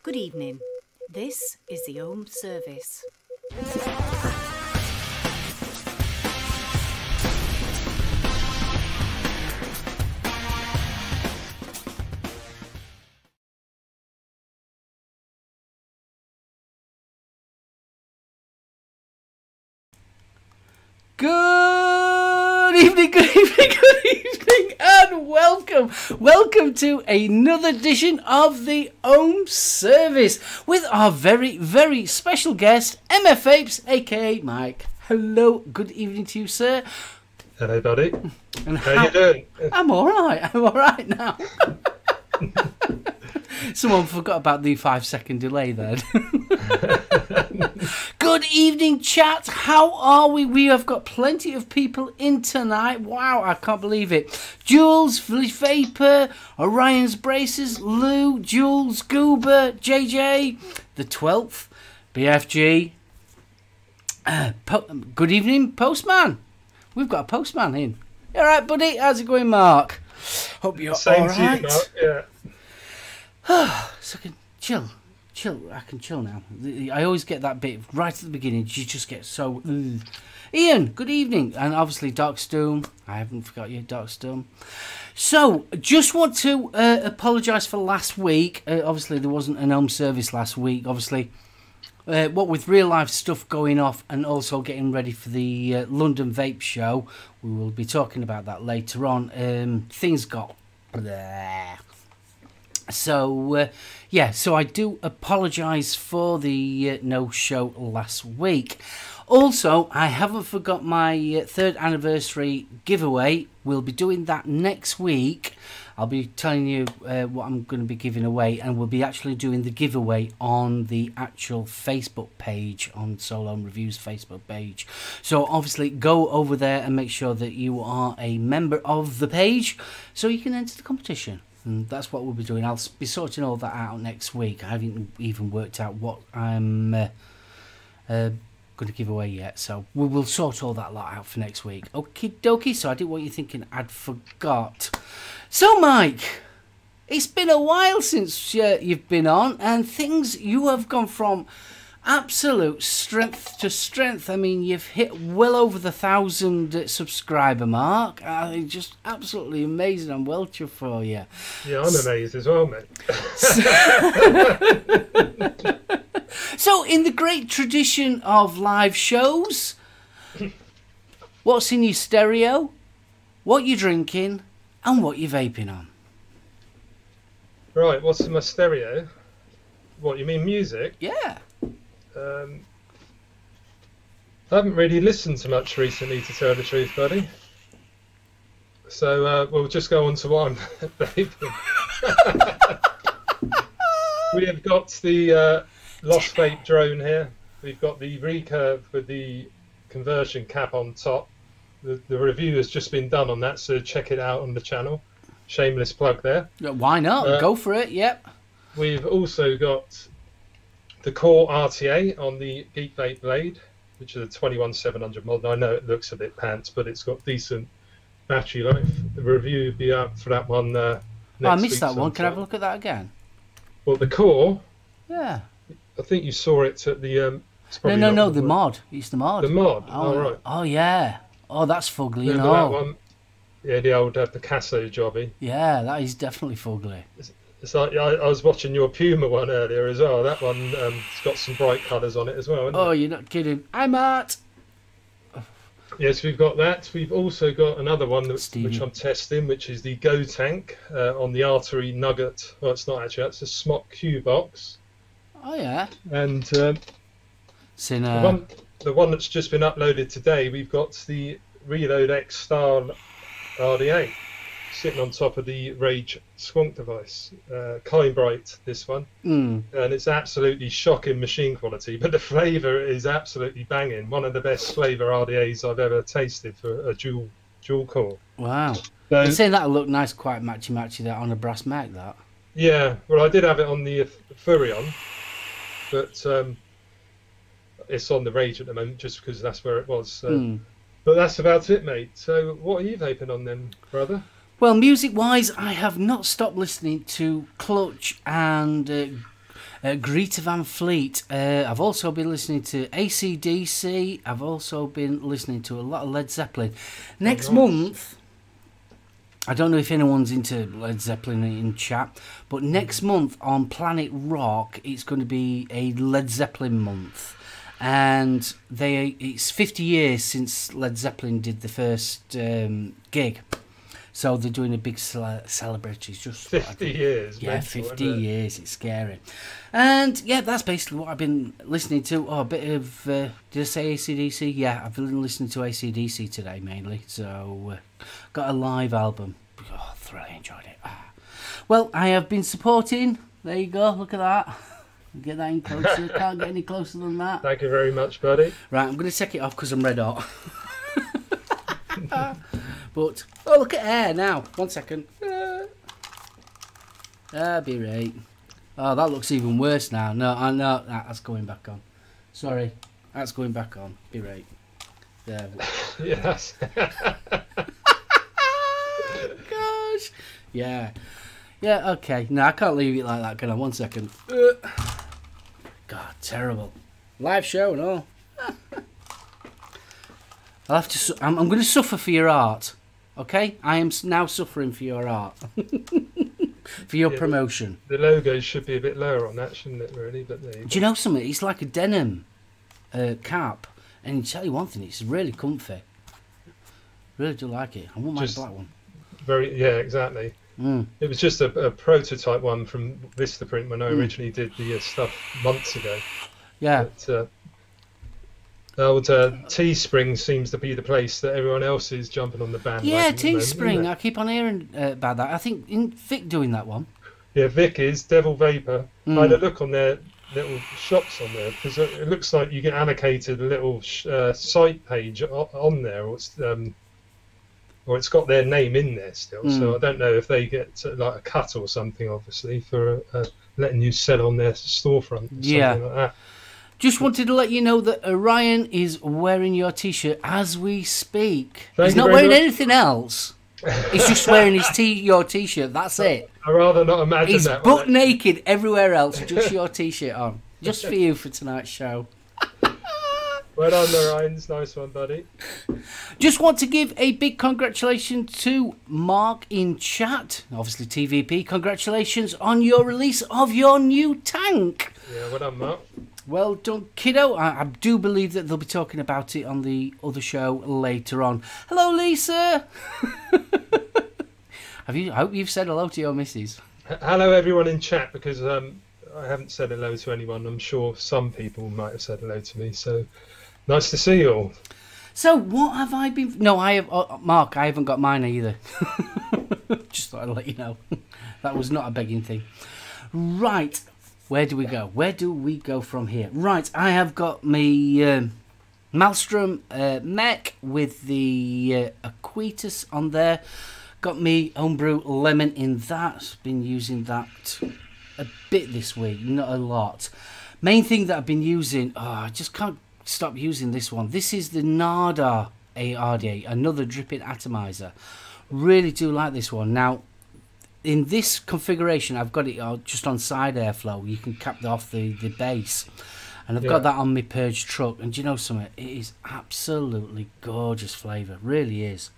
Good evening. This is the SoulOhm service. Good evening, and welcome to another edition of the SoulOhm service with our very, very special guest, MFVapes, aka Mike. Hello, good evening to you, sir. Hello, buddy. And how you doing? I'm all right now. Someone forgot about the 5-second delay then. Good evening, chat. How are we? We have got plenty of people in tonight. Wow, I can't believe it. Jules, Vapor, Orion's Braces, Lou, Jules, Goober, JJ, the 12th, BFG. Good evening, Postman. We've got a postman in. All right, buddy. How's it going, Mark? Hope you're all right. Same to you, Mark. Yeah. So I can chill. I can chill now. I always get that bit right at the beginning. You just get so... Ian, good evening. And obviously Darkstone. I haven't forgot you, Darkstone. So, just want to apologise for last week. Obviously, there wasn't an SoulOhm service last week. Obviously, what with real life stuff going off and also getting ready for the London Vape show. We will be talking about that later on. Things got... bleh. So, so I do apologise for the no show last week. Also, I haven't forgot my 3rd anniversary giveaway. We'll be doing that next week. I'll be telling you what I'm going to be giving away, and we'll be actually doing the giveaway on the actual Facebook page, on SoulOhm Reviews Facebook page. So obviously go over there and make sure that you are a member of the page so you can enter the competition. And that's what we'll be doing. I'll be sorting all that out next week. I haven't even worked out what I'm going to give away yet. So we will sort all that lot out for next week. Okie dokie. So I didn't want you thinking I'd forgot. So Mike, it's been a while since you've been on. And you have gone from absolute strength to strength. I mean, you've hit well over the 1,000 subscriber mark. Just absolutely amazing. I'm well chuffed for you. Yeah, I'm amazed as well, mate. So, in the great tradition of live shows, what's in your stereo, what you're drinking, and what you're vaping on? Right, what's in my stereo? What, you mean music? Yeah. I haven't really listened to much recently, to tell the truth, buddy. So we'll just go on to what I'm vaping. We have got the Lost Vape drone here. We've got the recurve with the conversion cap on top. The review has just been done on that, so check it out on the channel. Shameless plug there. Why not? Go for it, yep. We've also got the Core RTA on the Geek Vape blade, which is a 21700 model. I know it looks a bit pants, but it's got decent battery life. The review will be up for that one next week. I missed that one. Can I have a look at that again? Well, the Core... Yeah. I think you saw it at the... No, the mod. It's the mod. The mod? Oh, right. Oh, yeah. Oh, that's fugly, Remember that one? Yeah, the old Picasso jobby. Yeah, that is definitely fugly. It's like I was watching your Puma one earlier as well. That one has got some bright colours on it as well. Oh, you're not kidding. I'm Art. Yes, we've got that. We've also got another one which I'm testing, which is the Go Tank on the Artery Nugget. Well, it's not actually. It's a Smock Q box. Oh yeah. And the one that's just been uploaded today, we've got the Reload X Star RDA. Sitting on top of the Rage Squonk device. Kind Bright, this one. And it's absolutely shocking machine quality, but the flavour is absolutely banging. One of the best flavour RDAs I've ever tasted for a dual core. Wow. So, you're saying that'll look nice, quite matchy that on a brass mag, that? Yeah, well I did have it on the Furion, but it's on the Rage at the moment just because that's where it was. But that's about it, mate. So what are you vaping on then, brother? Well, music-wise, I have not stopped listening to Clutch and Greta Van Fleet. I've also been listening to AC/DC. I've also been listening to a lot of Led Zeppelin. Next month, I don't know if anyone's into Led Zeppelin in chat, but next month on Planet Rock, it's going to be a Led Zeppelin month. And it's 50 years since Led Zeppelin did the first gig. So they're doing a big celebration. It's just 50 years. Yeah, 50 years. It's scary. And yeah, that's basically what I've been listening to. Oh, a bit of, did I say AC/DC? Yeah, I've been listening to AC/DC today mainly. So got a live album. Oh, thoroughly enjoyed it. Well, I have been supporting. There you go. Look at that. Get that in closer. Can't get any closer than that. Thank you very much, buddy. Right, I'm going to take it off because I'm red hot. But, oh, look at air now. 1 second. Be right. Oh, that looks even worse now. No, I know. That's going back on. Sorry. That's going back on. Be right. There. Yes. Gosh. Yeah. Yeah, okay. No, I can't leave it like that, can I? 1 second. God, terrible. Live show and all. I'll have to. I'm going to suffer for your art. Okay? I am now suffering for your art. For your promotion. The logo should be a bit lower on that, shouldn't it, really? But there you Do you know something? It's like a denim cap. And I'll tell you one thing, it's really comfy. Really do like it. I want my black one. Yeah, exactly. It was just a prototype one from Vistaprint when I originally did the stuff months ago. Yeah. But, Teespring seems to be the place that everyone else is jumping on the bandwagon. Yeah, Teespring. I keep on hearing about that. I think Vic doing that one. Yeah, Vic is Devil Vapor. I had a look on their little shops on there because it looks like you get allocated a little site page on there, or it's got their name in there still. So I don't know if they get like a cut or something, obviously, for letting you sell on their storefront. Or something like that. Just wanted to let you know that Orion is wearing your T-shirt as we speak. He's not wearing anything else. He's just wearing your T-shirt. That's it. I'd rather not imagine He's that. He's butt naked everywhere else, just your T-shirt on. Just for you for tonight's show. Well done, Orion. Nice one, buddy. Just want to give a big congratulations to Mark in chat. Obviously, TVP. Congratulations on your release of your new tank. Yeah, well done, Mark. Well done, kiddo. I do believe that they'll be talking about it on the other show later on. Hello, Lisa. I hope you've said hello to your missus. Hello, everyone in chat, because I haven't said hello to anyone. I'm sure some people might have said hello to me. So nice to see you all. So what have I been? No, I have. Mark, I haven't got mine either. Just thought I'd let you know. That was not a begging thing. Right. Where do we go? Where do we go from here? Right, I have got my Maelstrom mech with the Aquitas on there. Got me homebrew lemon in that. Been using that a bit this week, not a lot. Main thing that I've been using, I just can't stop using this one. This is the Nada ARDA, another dripping atomizer. Really do like this one. Now, in this configuration, I've got it just on side airflow. You can cap off the base. And I've got that on my Purge truck. And do you know something? It is absolutely gorgeous flavour. Really is.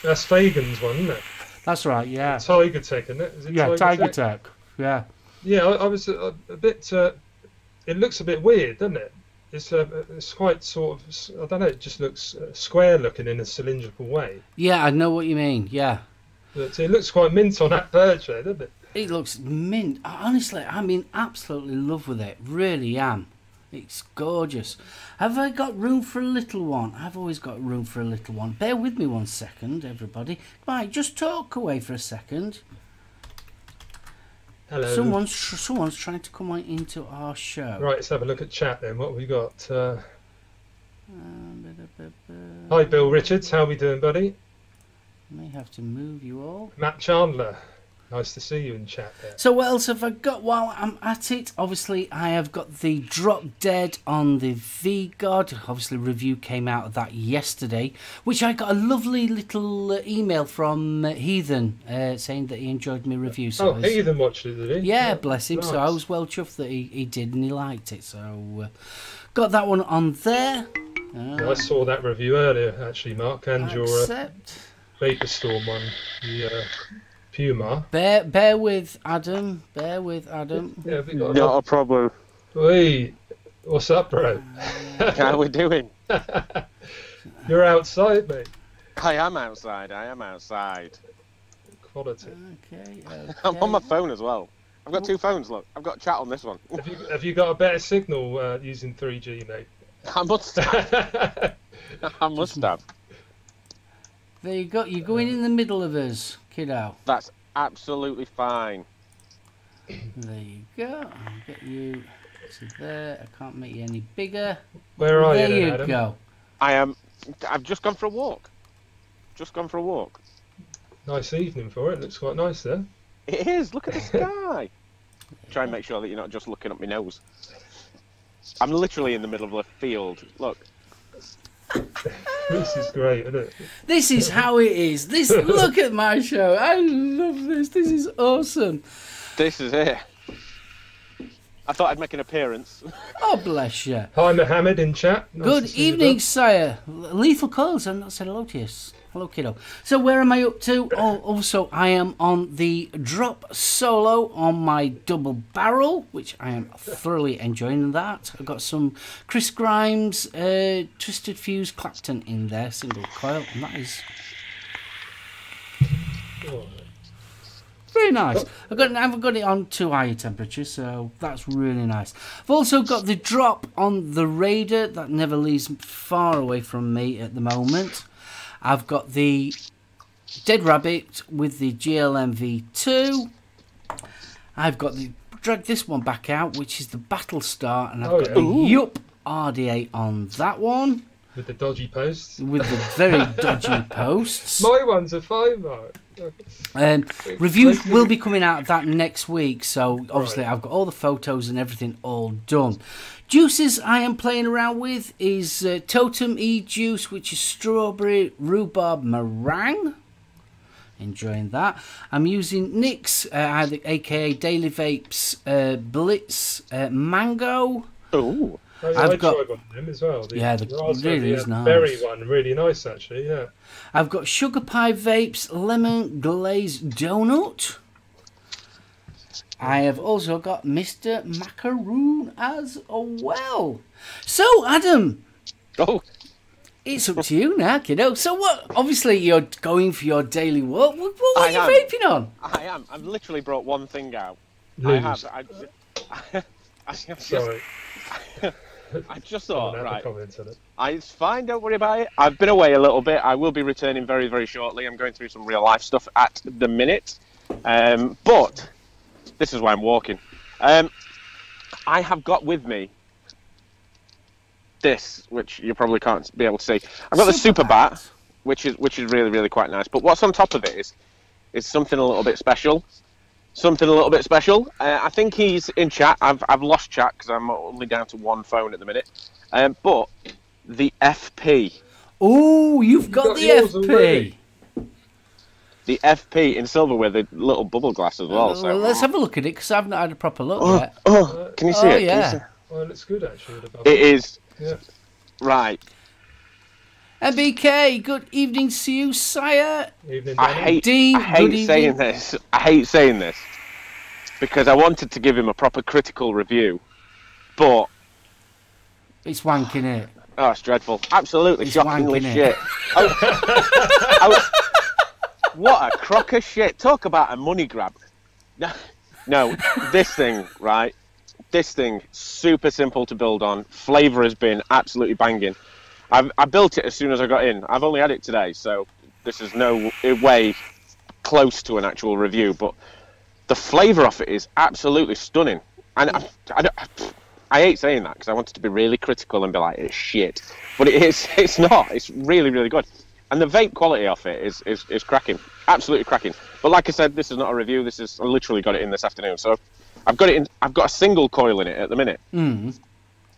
That's Fagan's one, isn't it? That's right, yeah. Tiger Tech, isn't it? Is it Tiger Tech? Yeah. Yeah, I was a bit... it looks a bit weird, doesn't it? It's quite sort of... I don't know, it just looks square looking in a cylindrical way. Yeah, I know what you mean, yeah. But it looks quite mint on that Purge there, doesn't it? It looks mint. Honestly, I'm in absolutely love with it. Really am. It's gorgeous. Have I got room for a little one? I've always got room for a little one. Bear with me 1 second, everybody. Right, just talk away for a second. Hello. Someone's trying to come on into our show. Right, let's have a look at chat then. What have we got? Hi, Bill Richards. How are we doing, buddy? May have to move you all. Matt Chandler. Nice to see you in chat there. So what else have I got while I'm at it? Obviously, I have got the Drop Dead on the V-God. Obviously, review came out of that yesterday, which I got a lovely little email from Heathen saying that he enjoyed my review. So Heathen watched it, did he? Yeah, bless him. Nice. So I was well chuffed that he did and he liked it. So got that one on there. I saw that review earlier, actually, Mark, and your Vapor Storm one, the Puma. Bear with Adam. Bear with Adam. Yeah, Not a problem. Wait, what's up, bro? How we doing? You're outside, mate. I am outside. I am outside. Quality. Okay. I'm on my phone as well. I've got two phones. Look, I've got chat on this one. Have you got a better signal using 3G, mate? I must have. I must have. There you go. You're going in the middle of us, kiddo. That's absolutely fine. There you go. I'll get you to there. I can't make you any bigger. Where are you then, then, you Adam? go. I've just gone for a walk. Just gone for a walk. Nice evening for it. Looks quite nice there. It is. Look at the sky. Try and make sure that you're not just looking up my nose. I'm literally in the middle of a field. Look. This is great, isn't it? This is how it is. Look at my show. I love this. This is awesome. This is it. I thought I'd make an appearance. Oh, bless you. Hi, Mohammed in chat. Nice to Good see you, evening, bud. sire. Lethal calls. I've not said hello to you. Hello, kiddo. So where am I up to? Oh, also, I am on the drop solo on my double barrel, which I am thoroughly enjoying that. I've got some Chris Grimes, Twisted Fuse Clapton in there, single coil, and that is Oh, very nice. I haven't got it on too high a temperature, so that's really nice. I've also got the drop on the Raider that never leaves far away from me at the moment. I've got the Dead Rabbit with the GLM V2. I've got the drag this one back out, which is the Battlestar, and I've got the Yup RD8 on that one. With the dodgy posts. With the very dodgy posts. My ones are fine, Mark. Reviews will be coming out of that next week, so obviously I've got all the photos and everything all done. Juices I am playing around with is Totem E-Juice, which is strawberry rhubarb meringue. Enjoying that. I'm using Nick's, aka Daily Vapes Blitz Mango. Ooh. I tried one of them as well. The really is nice. Berry one, really nice actually, yeah. I've got Sugar Pie Vapes Lemon Glazed Donut. I have also got Mr. Macaroon as well. So, Adam. Oh. It's up to you now, kiddo. So what? Obviously, you're going for your daily walk. What are you vaping on? I am. I've literally brought one thing out. Lose. Sorry. I just thought, right. It's fine, don't worry about it. I've been away a little bit. I will be returning very, very shortly. I'm going through some real life stuff at the minute. But this is why I'm walking. I have got with me this, which you probably can't be able to see. I've got the Super Bat, which is really, really quite nice. But what's on top of it is something a little bit special. I think he's in chat. I've lost chat because I'm only down to one phone at the minute. But the FP. Oh, you've got the FP. Already. The FP in silver with a little bubble glass as well. So let's have a look at it because I've not had a proper look yet. Oh, can you see it? Yeah. Well, it's good actually. It is. Yeah. Right. MBK, good evening to you, sire. Evening, I hate saying this because I wanted to give him a proper critical review, but it's wanking it. Oh, it's dreadful. Absolutely It's shockingly wanking shit. What a crock of shit. Talk about a money grab. No, this thing, right? This thing, super simple to build on. Flavour has been absolutely banging. I built it as soon as I got in. I've only had it today, so this is no way close to an actual review, but the flavour of it is absolutely stunning. And I hate saying that because I wanted to be really critical and be like, it's shit. But it's not. It's really, really good. And the vape quality of it is cracking, absolutely cracking. But like I said, this is not a review. I literally got it in this afternoon. So I've got it in. I've got a single coil in it at the minute,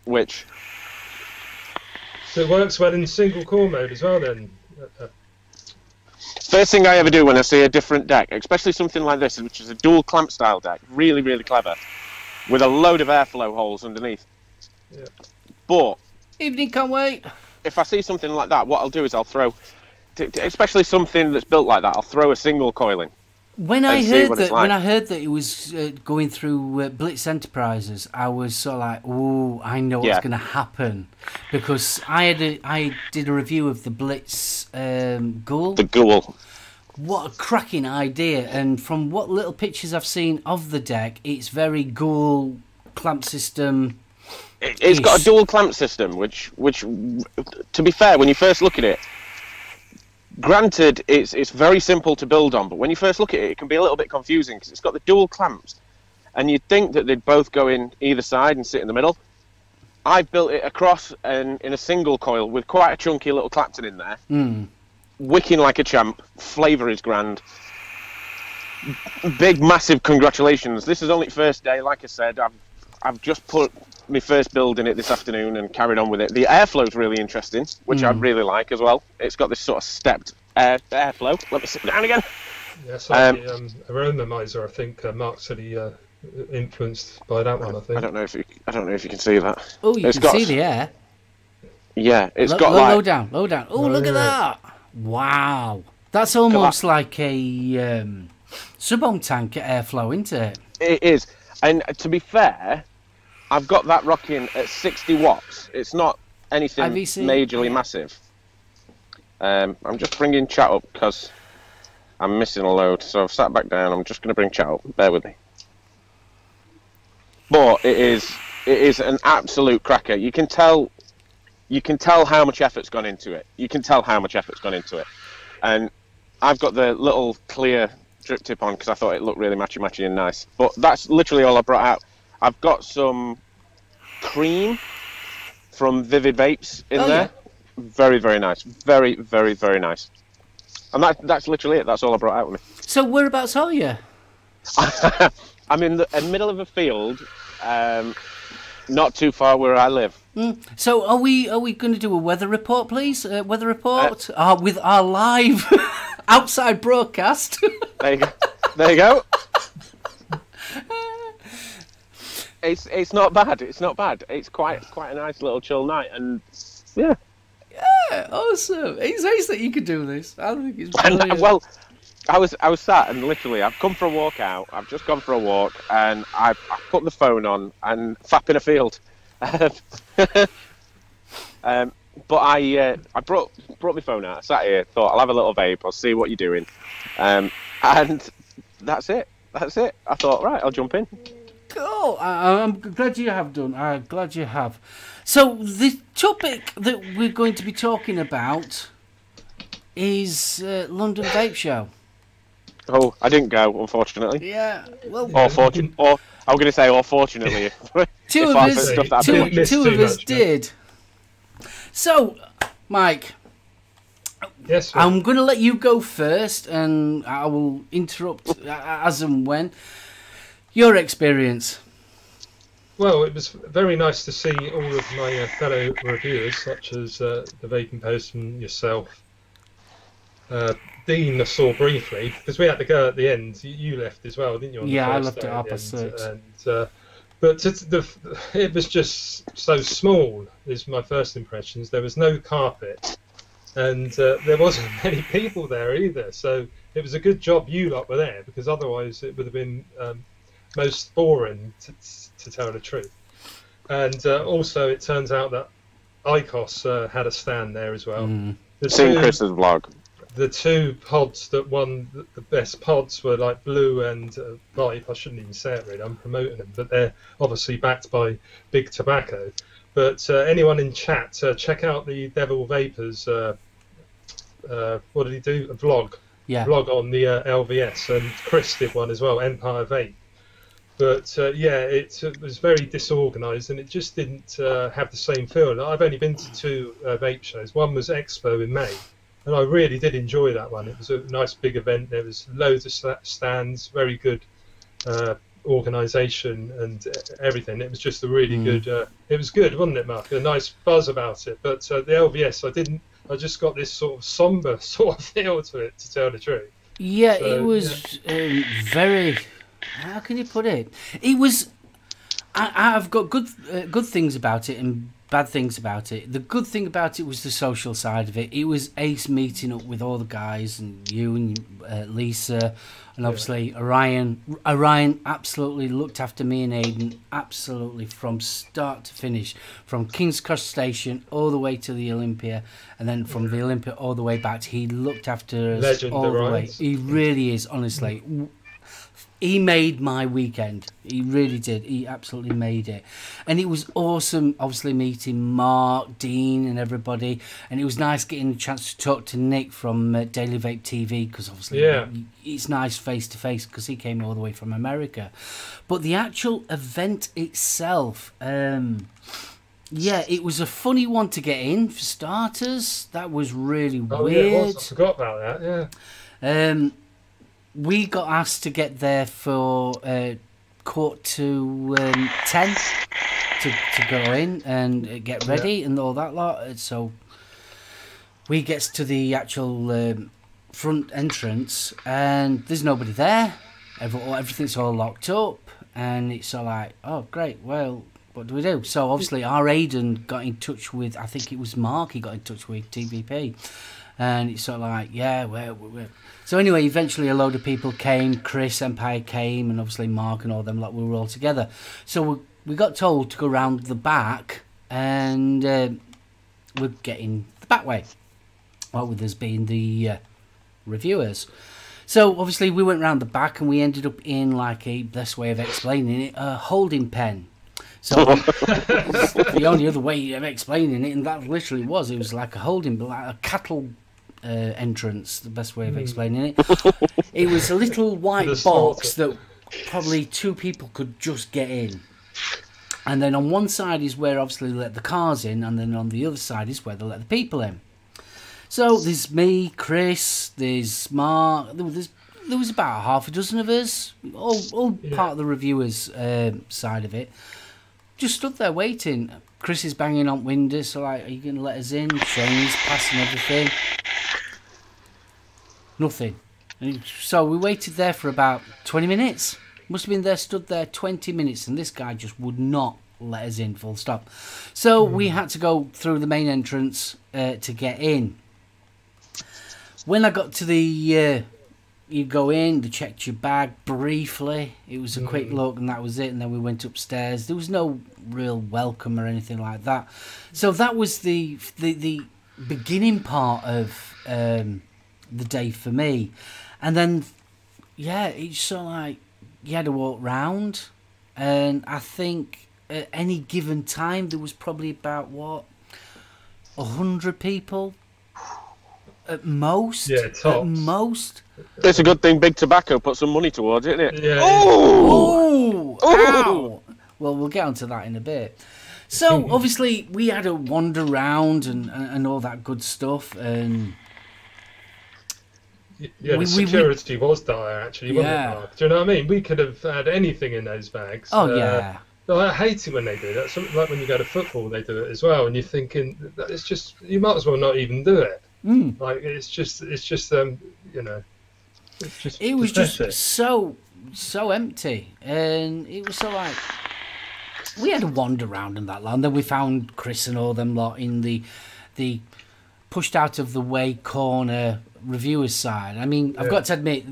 which. So it works well in single core mode as well, then. First thing I ever do when I see a different deck, especially something like this, which is a dual clamp style deck, really, really clever, with a load of airflow holes underneath. Yeah. But Evening, can't wait. If I see something like that, what I'll do is I'll throw, especially something that's built like that, I'll throw a single coil in. When I heard that it was going through Blitz Enterprises, I was sort of like, "Oh, I know what's going to happen," because I did a review of the Blitz Ghoul. The Ghoul. What a cracking idea! And from what little pictures I've seen of the deck, it's very Ghoul clamp system. It's got a dual clamp system, which, to be fair, when you first look at it. Granted, it's very simple to build on, but when you first look at it, it can be a little bit confusing because it's got the dual clamps, and you'd think that they'd both go in either side and sit in the middle. I've built it across and in a single coil with quite a chunky little Clapton in there, wicking like a champ. Flavour is grand. Big, massive congratulations! This is only first day. Like I said, I've just put my first build in it this afternoon and carried on with it. The airflow's really interesting, which I really like as well. It's got this sort of stepped airflow. Let me sit down again. Yeah, so the aroma miser, I think Mark said he influenced by that one. I think. I don't know if you can see that. Oh, you can see the air. Yeah, it's got like low down. Oh, look at that! Wow, that's almost like a SoulOhm tank airflow, isn't it? It is, and to be fair. I've got that rocking at 60 watts. It's not anything majorly massive. I'm just bringing chat up because I'm missing a load. So I've sat back down. I'm just going to bring chat up. Bear with me. But it is an absolute cracker. You can tell how much effort's gone into it. And I've got the little clear drip tip on because I thought it looked really matchy and nice. But that's literally all I brought out. I've got some cream from Vivid Vapes in there. Yeah. Very, very nice. Very, very, very nice. And that's literally it. That's all I brought out with me. So whereabouts are you? I'm in the middle of a field, not too far where I live. So are we going to do a weather report, please? Weather report with our live outside broadcast. There you go. It's not bad. It's not bad. It's quite a nice little chill night, and yeah. Yeah, awesome. It's nice that you could do this. I think it's brilliant. Well, I was sat and literally I've come for a walk out. I've just gone for a walk and I put the phone on and fapping a field. But I brought my phone out. I sat here, thought I'll have a little vape. I'll see what you're doing, and that's it. I thought, right, I'll jump in. Cool. I'm glad you have done. I'm glad you have. So the topic that we're going to be talking about is London Vape Show. Oh, I didn't go, unfortunately. Yeah. Well. I'm going to say, unfortunately. Two of us did. So, Mike. Yes, sir. I'm going to let you go first, and I will interrupt as and when. Your experience. Well, it was very nice to see all of my fellow reviewers, such as the Vaping Post and yourself. Dean I saw briefly, because we had to go at the end. You left as well, didn't you? Yeah, I left it opposite. But it was just so small, is my first impressions. There was no carpet, and there wasn't many people there either. So it was a good job you lot were there, because otherwise it would have been most boring, to tell the truth. And also it turns out that ICOS had a stand there as well. Seen Chris's vlog. The two pods that won the best pods were like Blue and Vape. I shouldn't even say it really, I'm promoting them, but they're obviously backed by Big Tobacco. But anyone in chat, check out the Devil Vapors, what did he do? A vlog. Yeah. Vlog on the LVS, and Chris did one as well, Empire Vape. But it was very disorganised, and it just didn't have the same feel. I've only been to two vape shows. One was Expo in May, and I really did enjoy that one. It was a nice big event. There was loads of stands, very good organisation and everything. It was just a really good. It was good, wasn't it, Mark? A nice buzz about it. But the LVS, I just got this sort of somber sort of feel to it, to tell the truth. Yeah, so, it was very. How can you put it? It was. I've got good things about it and bad things about it. The good thing about it was the social side of it. It was ace meeting up with all the guys and you and Lisa and obviously Orion. Orion absolutely looked after me and Aidan, absolutely from start to finish, from King's Cross Station all the way to the Olympia, and then from the Olympia all the way back. He looked after us Legend, all the way. He really is, honestly. He made my weekend. He really did. He absolutely made it. And it was awesome, obviously, meeting Mark, Dean and everybody. And it was nice getting a chance to talk to Nick from Daily Vape TV, because obviously it's nice face-to-face because he came all the way from America. But the actual event itself, yeah, it was a funny one to get in, for starters. That was really weird. Yeah, it was. I forgot about that, yeah. We got asked to get there for 10:15 to go in and get ready and all that lot. So we gets to the actual front entrance and there's nobody there. Everything's all locked up and it's all like, oh great, well, what do we do? So obviously our Aidan got in touch with, I think it was Mark, he got in touch with TVP. And it's sort of like, yeah, we're. So anyway, eventually a load of people came. Chris Empire came, and obviously Mark and all them. Like we were all together. So we got told to go round the back, and we're getting the back way. Well, with us being the reviewers. So obviously we went round the back, and we ended up in like a best way of explaining it, a holding pen. So the only other way of explaining it, and that literally was, it was like a holding, like a cattle entrance, the best way of explaining it. It was a little white box that probably two people could just get in. And then on one side is where obviously they let the cars in, and then on the other side is where they let the people in. So there's me, Chris, there's Mark, there was about half a dozen of us, all part of the reviewers' side of it. Just stood there waiting. Chris is banging on windows, so like, are you going to let us in? Shane's passing everything. Nothing. And so we waited there for about 20 minutes. Must have been there, stood there 20 minutes, and this guy just would not let us in, full stop. So we had to go through the main entrance to get in. When I got to the... you go in, they checked your bag briefly. It was a quick look and that was it. And then we went upstairs. There was no real welcome or anything like that. So that was the beginning part of the day for me. And then, yeah, it's sort of like you had to walk round. And I think at any given time there was probably about, 100 people? At most. Yeah, tops. At most. It's a good thing Big Tobacco put some money towards it, isn't it? Yeah. Oh! Ow! Well, we'll get onto that in a bit. So, obviously, we had a wander round and all that good stuff. And yeah, the security was dire, actually, wasn't it, Mark? Do you know what I mean? We could have had anything in those bags. Oh, yeah. I hate it when they do that. Something like when you go to football, they do it as well. And you're thinking, it's just, you might as well not even do it. Like it's just you know, it's just it was pathetic. just so empty, and it was so like we had to wander around in that land. Then we found Chris and all them lot in the pushed out of the way corner reviewers side. I mean, I've got to admit,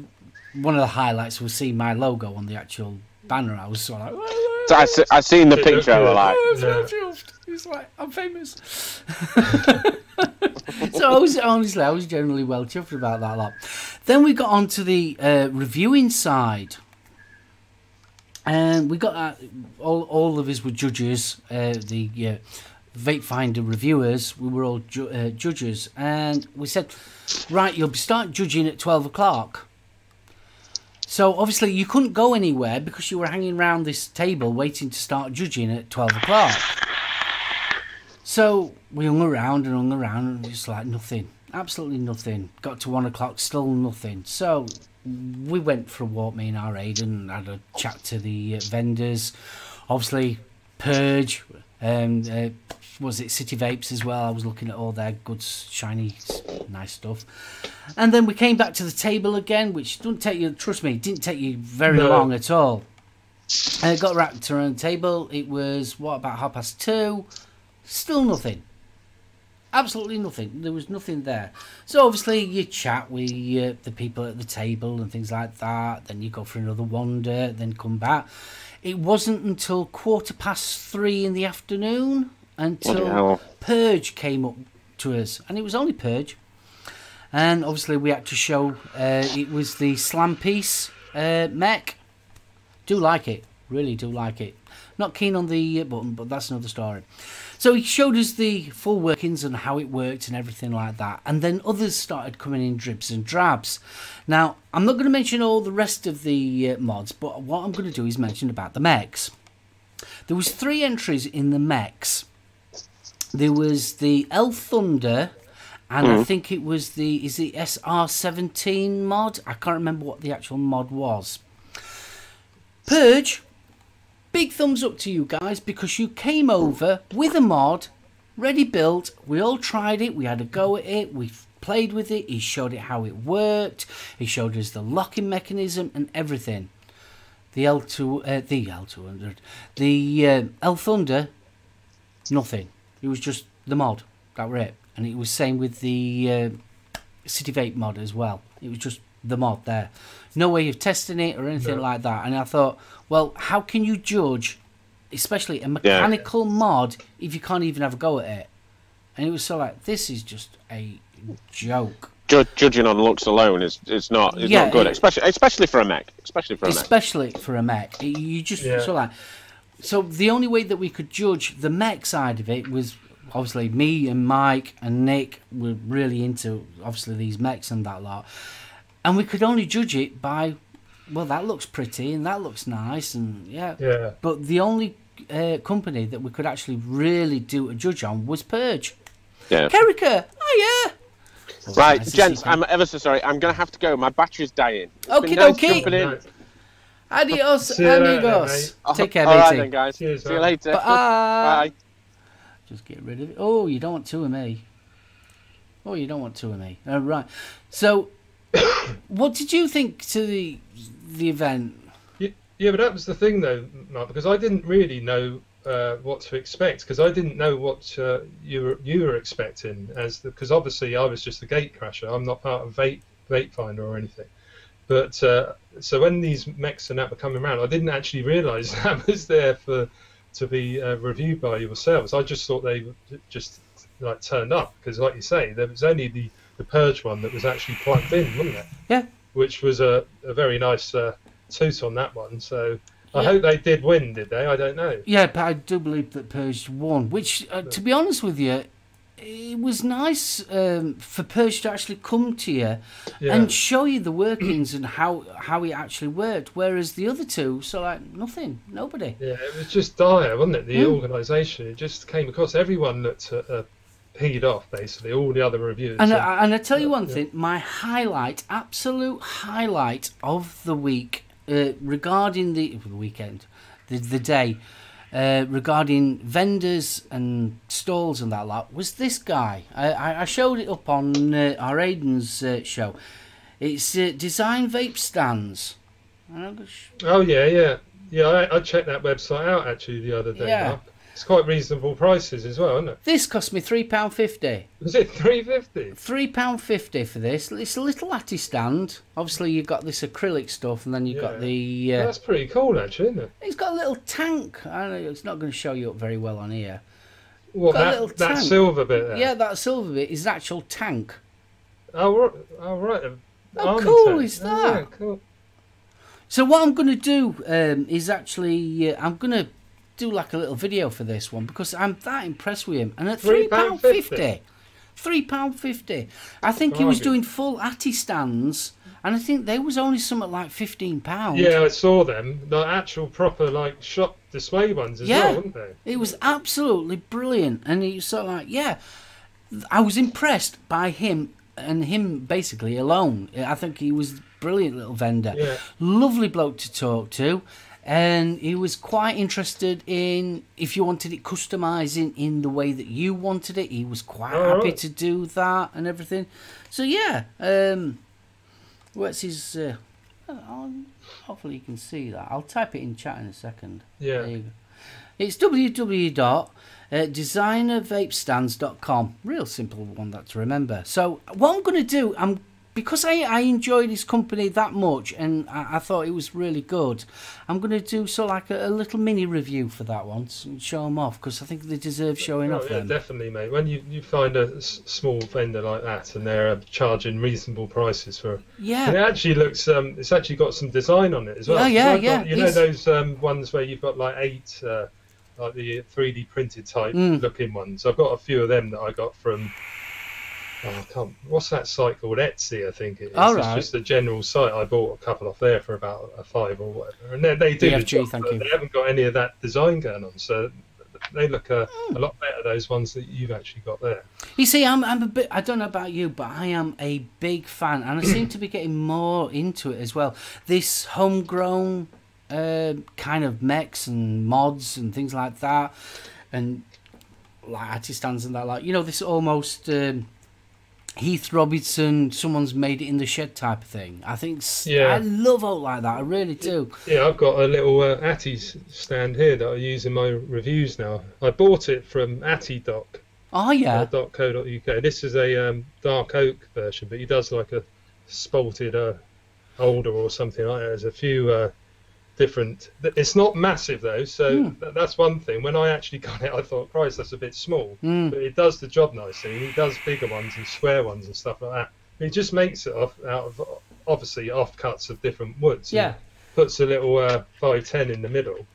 one of the highlights was seeing my logo on the actual banner. I was sort of like, I seen the picture. Like, he's like, I'm famous. So I was generally well chuffed about that lot. Then we got onto the reviewing side, and we got all of us were judges. The Vape Finder reviewers, we were all judges, and we said, right, you'll start judging at 12 o'clock. So obviously you couldn't go anywhere because you were hanging around this table waiting to start judging at 12 o'clock. So we hung around and just like nothing. Absolutely nothing. Got to 1 o'clock, still nothing. So we went for a walk, me and our Aiden, had a chat to the vendors. Obviously, Purge, was it City Vapes as well? I was looking at all their good, shiny, nice stuff. And then we came back to the table again, which didn't take you, trust me, didn't take you very long at all. Got wrapped around the table. It was, what, about 2:30? Still nothing. Absolutely nothing. There was nothing there. So obviously you chat with the people at the table and things like that. Then you go for another wander, then come back. It wasn't until 3:15 in the afternoon until Purge came up to us. And it was only Purge. And obviously we had to show it was the slam piece mech. Do like it. Really do like it. Not keen on the button, but that's another story. So he showed us the full workings and how it worked and everything like that. And then others started coming in dribs and drabs. Now, I'm not going to mention all the rest of the mods, but what I'm going to do is mention about the mechs. There was 3 entries in the mechs. There was the El Thunder, and I think it was the SR17 mod? I can't remember what the actual mod was. Purge, big thumbs up to you guys, because you came over with a mod, ready built. We all tried it. We had a go at it. We played with it. He showed it how it worked. He showed us the locking mechanism and everything. The L200, the El Thunder, nothing. It was just the mod. That were it. And it was same with the City Vape mod as well. It was just the mod there. No way of testing it or anything like that. And I thought, well, how can you judge, especially a mechanical mod, if you can't even have a go at it? And it was so like, this is just a joke. Judging on looks alone is not good, especially for a mech. Especially for a mech. You just so like. So the only way that we could judge the mech side of it was obviously me and Mike and Nick were really into obviously these mechs and that lot. And we could only judge it by, well, that looks pretty and that looks nice and yeah. But the only company that we could actually really do a judge on was Purge. Yeah. Kerrika, oh yeah. Right, nice, gents, I'm ever so sorry. I'm going to have to go. My battery's dying. Okie dokie. Adios, amigos. Take care, matey. All right then, guys. Cheers, see you later. Bye. Just get rid of it. Oh, you don't want 2 of me. Right. So, what did you think to the event? Yeah, but that was the thing, though, Mark, because I didn't really know what to expect, because I didn't know what you were expecting, because obviously I was just a gate crasher. I'm not part of Vape Finder or anything. But so when these mechs and that were coming around, I didn't actually realise that was there to be reviewed by yourselves. I just thought they just like turned up, because, like you say, there was only the Purge one that was actually plugged in, wasn't it? Yeah. Which was a very nice toot on that one. So I hope they did win, did they? I don't know. Yeah, but I do believe that Purge won, which, to be honest with you, it was nice for Purge to actually come to you and show you the workings and how it actually worked, whereas the other two, so like nothing, nobody. Yeah, it was just dire, wasn't it? The organisation, it just came across. Everyone looked peed off, basically, all the other reviewers. And I tell you one thing, my highlight, absolute highlight of the week, regarding the weekend, the day, regarding vendors and stalls and that lot, was this guy. I showed it up on our Aiden's show. It's Design Vape Stands. Oh yeah. I checked that website out actually the other day. Yeah. It's quite reasonable prices as well, isn't it? This cost me £3.50. Was it £3.50? £3.50 for this. It's a little Atty stand. Obviously, you've got this acrylic stuff, and then you've got the... That's pretty cool, actually, isn't it? It's got a little tank. I know it's not going to show you up very well on here. Well, that silver bit there? Yeah, that silver bit is an actual tank. Oh, right. How cool tank. Is that? Oh, yeah, cool. So what I'm going to do is actually... I'm going to do like a little video for this one, because I'm that impressed with him. And at £3.50... £3.50. I think he was doing full Atty stands, and I think they was only something like £15. Yeah, I saw them. The actual proper like shop display ones as well, weren't they? It was absolutely brilliant, and he was sort of like, I was impressed by him and him basically alone. I think he was a brilliant little vendor. Yeah. Lovely bloke to talk to. And he was quite interested in if you wanted it customizing in the way that you wanted it. He was quite happy to do that and everything. So yeah, what's his? Hopefully you can see that. I'll type it in chat in a second. Yeah. There you go. It's www.designervapestands.com. Real simple one that to remember. So what I'm going to do, because I enjoyed his company that much and I thought it was really good, I'm going to do sort of like a little mini review for that once and show them off, because I think they deserve showing off. Yeah, them. definitely, mate. When you find a small vendor like that and they're charging reasonable prices for, and it actually looks, it's actually got some design on it as well. Yeah. You know those ones where you've got like 8, like the 3D printed type looking ones. I've got a few of them that I got from. What's that site called? Etsy, I think it is. All it's right. just a general site. I bought a couple off there for about a $5 or whatever. And they do the job, thank but you. they haven't got any of that design going on. So they look a lot better, those ones that you've actually got there. You see, I'm a bit, I don't know about you, but I am a big fan, and I seem to be getting more into it as well. This homegrown kind of mechs and mods and things like that, and like artists and that, like, you know, this almost Heath Robinson, someone's made it in the shed type of thing. I think I love out like that. I really do. Yeah, I've got a little Atti's stand here that I use in my reviews now. I bought it from AttiDoc. Oh yeah. .co.uk. This is a dark oak version, but he does like a spalted older or something like that. There's a few different. It's not massive though, so that's one thing. When I actually got it, I thought, Christ, that's a bit small, but it does the job nicely. He does bigger ones and square ones and stuff like that. He just makes it out of obviously offcuts of different woods. Yeah. Puts a little 510 in the middle,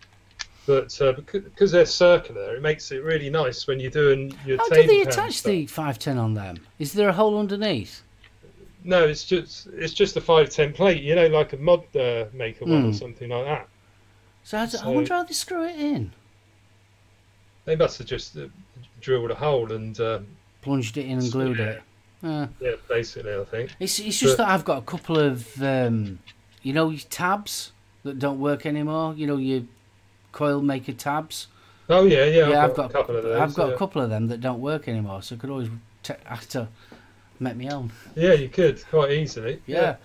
but because they're circular, it makes it really nice when you're doing your table. How do they attach the 510 on them? Is there a hole underneath? No, it's just a 510 plate, you know, like a mod maker one or something like that. So I wonder how they screw it in. They must have just drilled a hole and plunged it in and glued it. Yeah, basically, I think. It's just that I've got a couple of you know, tabs that don't work anymore. You know, your coil maker tabs. Oh yeah. I've got a couple of those. I've got a couple of them that don't work anymore, so I could always have to make my own. Yeah, you could quite easily. Yeah.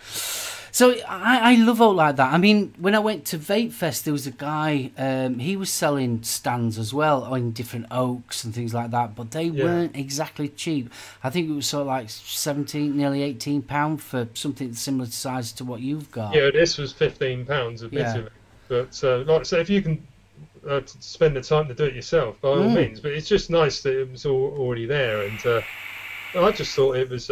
So I love all like that. I mean, when I went to Vape Fest, there was a guy, he was selling stands as well on different oaks and things like that, but they weren't exactly cheap. I think it was sort of like 17, nearly £18 for something similar size to what you've got. Yeah, this was £15 a bit of it. But like I say, if you can spend the time to do it yourself, by all means. But it's just nice that it was already there, and I just thought it was.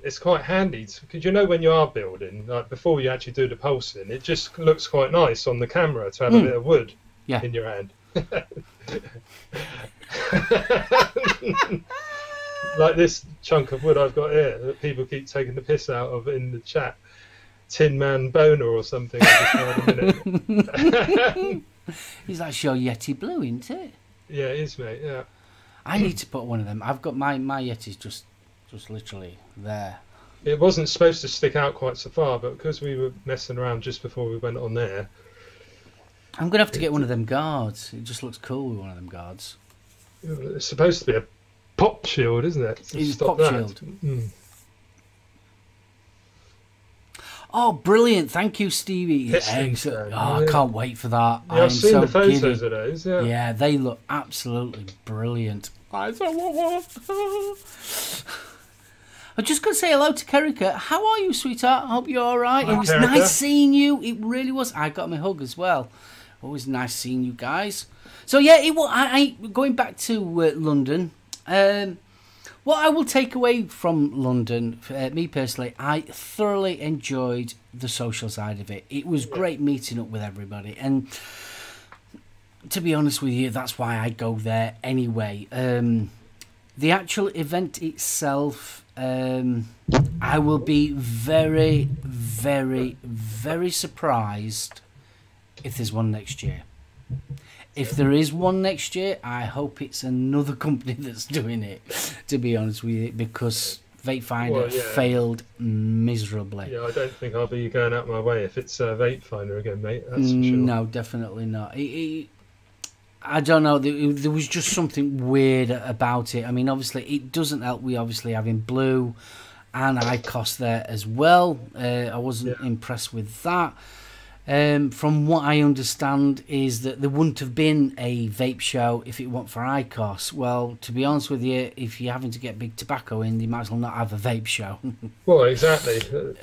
It's quite handy because you know when you are building, like before you actually do the pulsing, it just looks quite nice on the camera to have a bit of wood in your hand. Like this chunk of wood I've got here that people keep taking the piss out of in the chat. Tin Man Boner or something. Is that your Yeti Blue, isn't it? Yeah, it is, mate. Yeah. I need to put one of them. I've got my Yeti's just literally there. It wasn't supposed to stick out quite so far, but because we were messing around just before we went on there, I'm gonna have to get one of them guards. It just looks cool with one of them guards. It's supposed to be a pop shield, isn't it? It's a pop shield. Oh, brilliant! Thank you, Stevie. I can't wait for that. Yeah, I've seen the photos of those. Yeah, they look absolutely brilliant. I just got to say hello to Kerika. How are you, sweetheart? I hope you're all right. Hi, it was Kerika. nice seeing you. It really was. I got my hug as well. Always nice seeing you guys. So yeah, I going back to London. What I will take away from London, me personally, I thoroughly enjoyed the social side of it. It was great meeting up with everybody, and to be honest with you, that's why I go there anyway. The actual event itself, I will be very, very, very surprised if there's one next year. If there is one next year, I hope it's another company that's doing it, to be honest with you, because Vape Finder Well, yeah. failed miserably. Yeah, I don't think I'll be going out my way if it's a Vape Finder again, mate. That's for sure. No, definitely not. I don't know. There was just something weird about it. I mean, obviously, it doesn't help. We obviously having blue and ICOS there as well. I wasn't impressed with that. From what I understand is that there wouldn't have been a vape show if it weren't for ICOS. Well, to be honest with you, if you're having to get big tobacco in, you might as well not have a vape show. Well, exactly.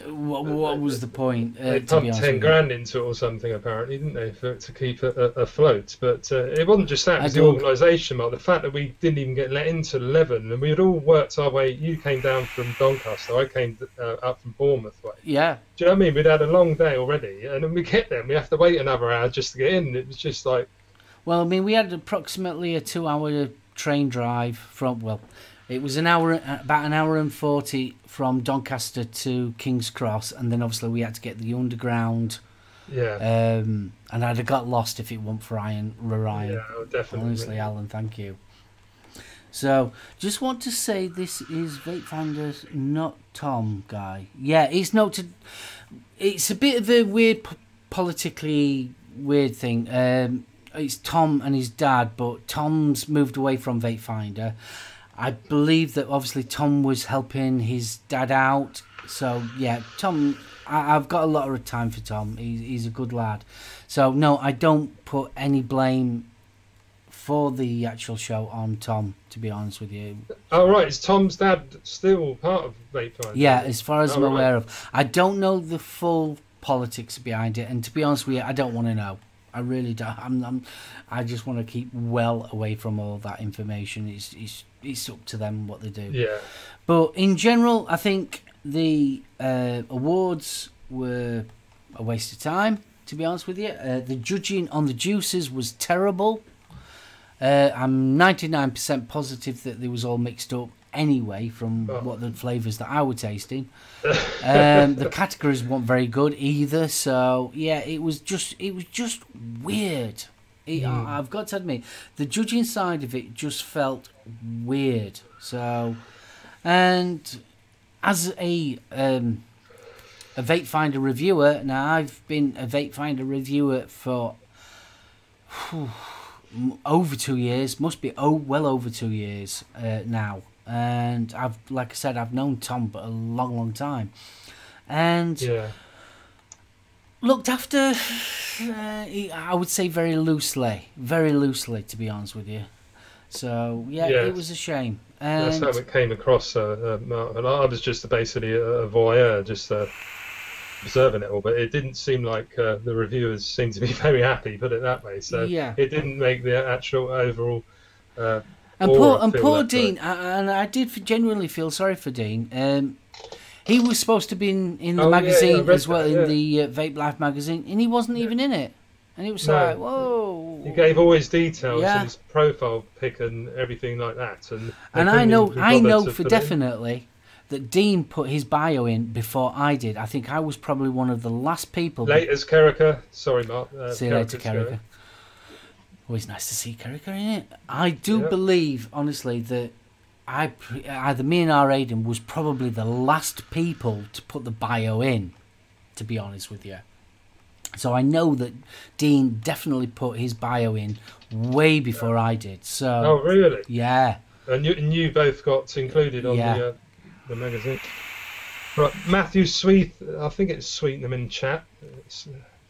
What was the point? They to be pumped honest 10 with you? grand into it or something, apparently, didn't they, to keep it afloat? But it wasn't just that, it was the don't- organisation, Mark. The fact that we didn't even get let into 11, and we had all worked our way. You came down from Doncaster, I came up from Bournemouth way. Yeah. Do you know what I mean? We'd had a long day already, and then we get there and we have to wait another hour just to get in. It was just like... Well, I mean, we had approximately a 2-hour train drive from, well, it was about an hour and 40 from Doncaster to King's Cross, and then obviously we had to get the underground. Yeah. And I'd have got lost if it weren't for Ryan. Yeah, definitely. Honestly, Alan, thank you. So, just want to say this is Vape Finder's not Tom guy. Yeah, it's noted. It's a bit of a weird, politically weird thing. It's Tom and his dad, but Tom's moved away from Vape Finder. I believe that obviously Tom was helping his dad out. So, yeah, Tom, I've got a lot of time for Tom. He's a good lad. So, no, I don't put any blame for the actual show on Tom, to be honest with you. Oh, right. Is Tom's dad still part of Vape Finder? Yeah, as far as I'm right. aware of. I don't know the full politics behind it, and to be honest with you, I don't want to know. I really don't. I just want to keep well away from all that information. It's up to them what they do. Yeah. But in general, I think the awards were a waste of time, to be honest with you. The judging on the juices was terrible. I'm 99% positive that they was all mixed up anyway from what the flavours that I were tasting. The categories weren't very good either, so yeah, it was just weird. I've got to admit, the judging side of it just felt weird. So, and as a Vape Finder reviewer, now I've been a Vape Finder reviewer for over 2 years, must be well over 2 years now, and like I said, I've known Tom for a long time, and looked after, I would say very loosely, to be honest with you. So yeah, it was a shame. And that's how it came across, Mark. And I was just basically a voyeur, just observing it all, but it didn't seem like the reviewers seemed to be very happy, put it that way. So it didn't make the actual overall. And poor Dean, and I did genuinely feel sorry for Dean. He was supposed to be in the magazine as well, in the Vape Life magazine, and he wasn't even in it. And it was like, whoa. He gave all his details and his profile pic and everything like that. And I know for definitely that Dean put his bio in before I did. I think I was probably one of the last people. Laters, Kerriker. Sorry, Mark. See you later, Kerriker. Always nice to see Kerriker in it. I do believe, honestly, that either me and R. Aiden was probably the last people to put the bio in, to be honest with you. So I know that Dean definitely put his bio in way before I did. So. Oh, really? Yeah. And you both got included on the magazine. Right, Matthew Sweet, I think it's Sweetenham in chat.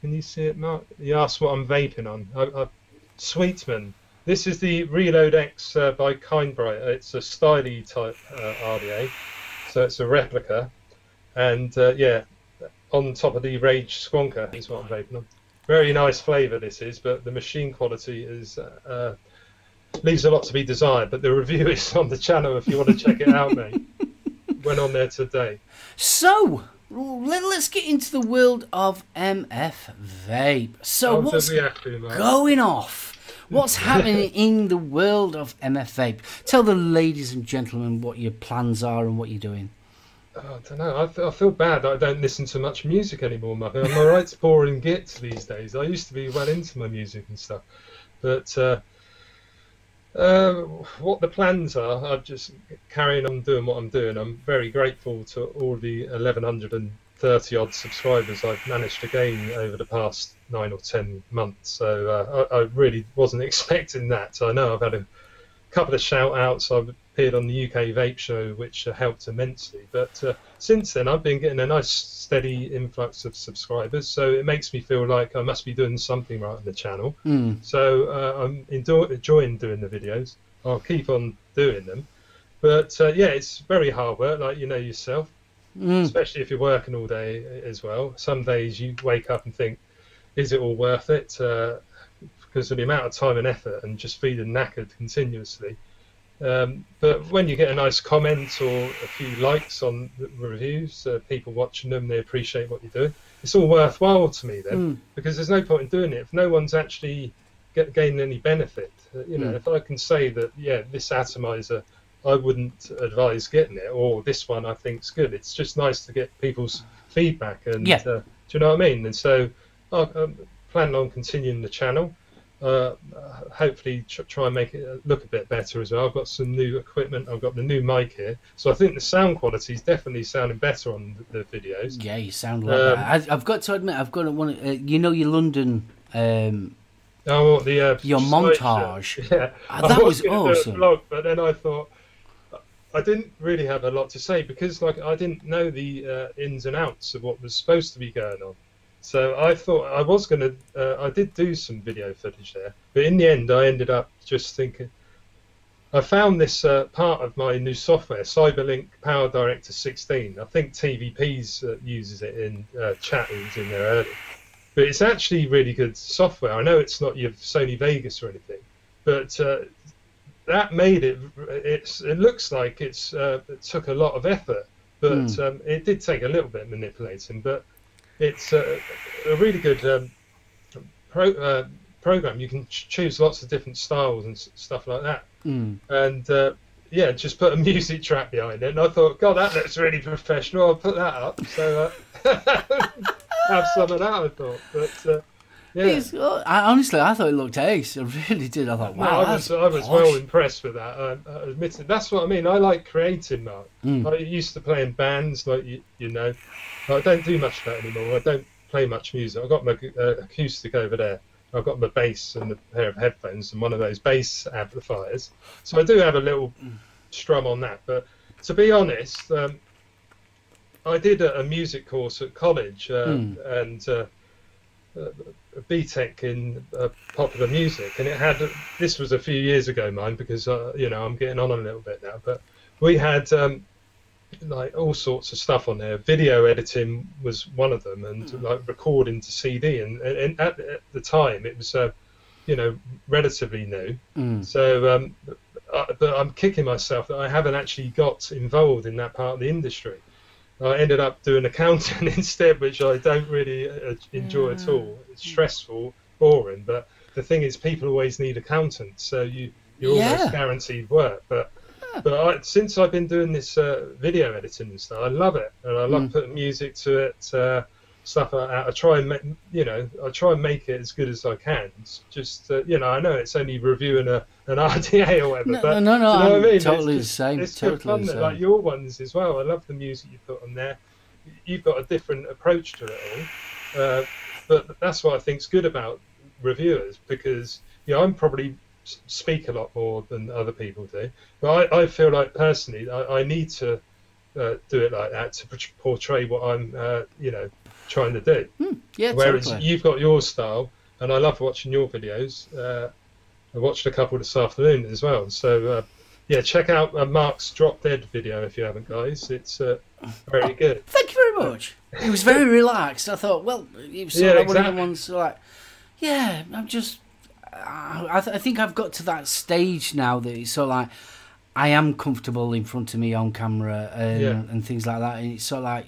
Can you see it, Mark? He asked what I'm vaping on. Sweetman. This is the Reload X by Kindbright. It's a styly type RDA, so it's a replica. And on top of the Rage Squonker is what I'm vaping on. Very nice flavour this is, but the machine quality is leaves a lot to be desired. But the review is on the channel if you want to check it out, mate. Went on there today. So let's get into the world of MFVape. So what's going off? What's happening in the world of MFVape? Tell the ladies and gentlemen what your plans are and what you're doing. I don't know. I feel bad that I don't listen to much music anymore, Mark. I'm alright to boring gits these days. I used to be well into my music and stuff, but What the plans are, I'm just carrying on doing what I'm doing. I'm very grateful to all the 1,130 odd subscribers I've managed to gain over the past 9 or 10 months. So I really wasn't expecting that. So I know I've had a couple of shout outs. I've appeared on the UK Vape Show, which helped immensely. But since then, I've been getting a nice steady influx of subscribers. So it makes me feel like I must be doing something right on the channel. So I'm enjoying doing the videos. I'll keep on doing them. But yeah, it's very hard work, like you know yourself, especially if you're working all day as well. Some days you wake up and think, is it all worth it? Because of the amount of time and effort and just feeling knackered continuously. But when you get a nice comment or a few likes on the reviews, people watching them, they appreciate what you're doing. It's all worthwhile to me then, because there's no point in doing it if no one's actually gaining any benefit. You know, if I can say that, yeah, this atomizer, I wouldn't advise getting it, or this one I think's good. It's just nice to get people's feedback, and do you know what I mean? And so I'm planning on continuing the channel. Hopefully try and make it look a bit better as well. I've got some new equipment. I've got the new mic here, so I think the sound quality is definitely sounding better on the videos. Yeah, you sound a lot better. I've got to admit, I've got to want you know, your London your montage. Yeah, that was awesome. Vlog, but then I thought I didn't really have a lot to say because like I didn't know the ins and outs of what was supposed to be going on. So I thought I was going to, I did do some video footage there, but in the end I ended up just thinking, I found this part of my new software, CyberLink Power Director 16. I think TVP's uses it in chat, it was in there earlier. But it's actually really good software. I know it's not your Sony Vegas or anything, but that made it, it looks like it took a lot of effort, but it did take a little bit of manipulating, but it's a really good program. You can choose lots of different styles and stuff like that. And yeah, just put a music track behind it. And I thought, God, that looks really professional. I'll put that up. So have some of that, I thought. But yeah. Honestly, I thought it looked ace. I really did. I thought, wow, I was well impressed with that. I admit it. That's what I mean. I like creating, Mark. I used to play in bands, like you know. I don't do much of that anymore. I don't play much music. I've got my acoustic over there. I've got my bass and a pair of headphones and one of those bass amplifiers. So I do have a little strum on that. But to be honest, I did a music course at college and a BTEC in popular music, and it had, this was a few years ago, mine, because you know, I'm getting on a little bit now, but we had like all sorts of stuff on there. Video editing was one of them, and like recording to CD, and at the time it was you know, relatively new. So but I'm kicking myself that I haven't actually got involved in that part of the industry. I ended up doing accounting instead, which I don't really enjoy at all. It's stressful, boring, but the thing is, people always need accountants, so you're almost guaranteed work. But since I've been doing this video editing and stuff, I love it, and I love putting music to it, stuff like that. I try and make it as good as I can. It's just you know, I know it's only reviewing an RDA or whatever, but no, you know what I mean? Totally the same. It's totally good fun, the same. like your ones as well. I love the music you put on there. You've got a different approach to it all, but that's what I think's good about reviewers, because you know, I'm probably speak a lot more than other people do, but I feel like personally I need to do it like that to portray what I'm you know, trying to do. Whereas you've got your style, and I love watching your videos. I watched a couple this afternoon as well, so yeah, check out Mark's Drop Dead video if you haven't, guys. It's very good. Thank you very much. It was very relaxed. I thought, well, it was sort of one of the ones like, yeah, I'm just, I think I've got to that stage now that it's sort of like, I am comfortable in front of me on camera and things like that. And it's sort of like,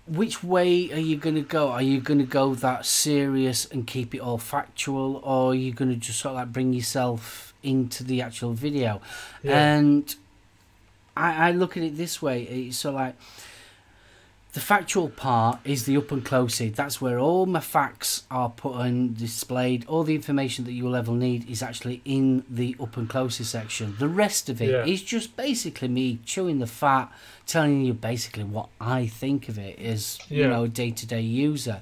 which way are you going to go? Are you going to go that serious and keep it all factual, or are you going to just sort of like bring yourself into the actual video? And I look at it this way. It's sort of like, The factual part is the up and closey. That's where all my facts are put and displayed. All the information that you will ever need is actually in the up and closey section. The rest of it is just basically me chewing the fat, telling you basically what I think of it as, you know, a day-to-day user.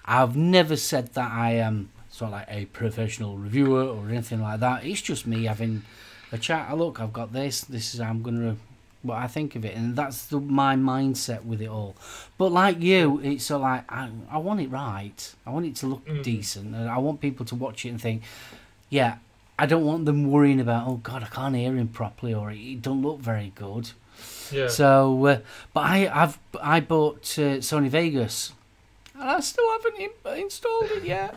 I've never said that I am sort of like a professional reviewer or anything like that. It's just me having a chat. Oh, look, I've got this. This is how I'm going to... what I think of it, and that's my mindset with it all. But like you, it's so like I want it right. I want it to look decent, and I want people to watch it and think, yeah, I don't want them worrying about, oh God, I can't hear him properly, or it don't look very good. Yeah. So, but I bought Sony Vegas, and I still haven't installed it yet.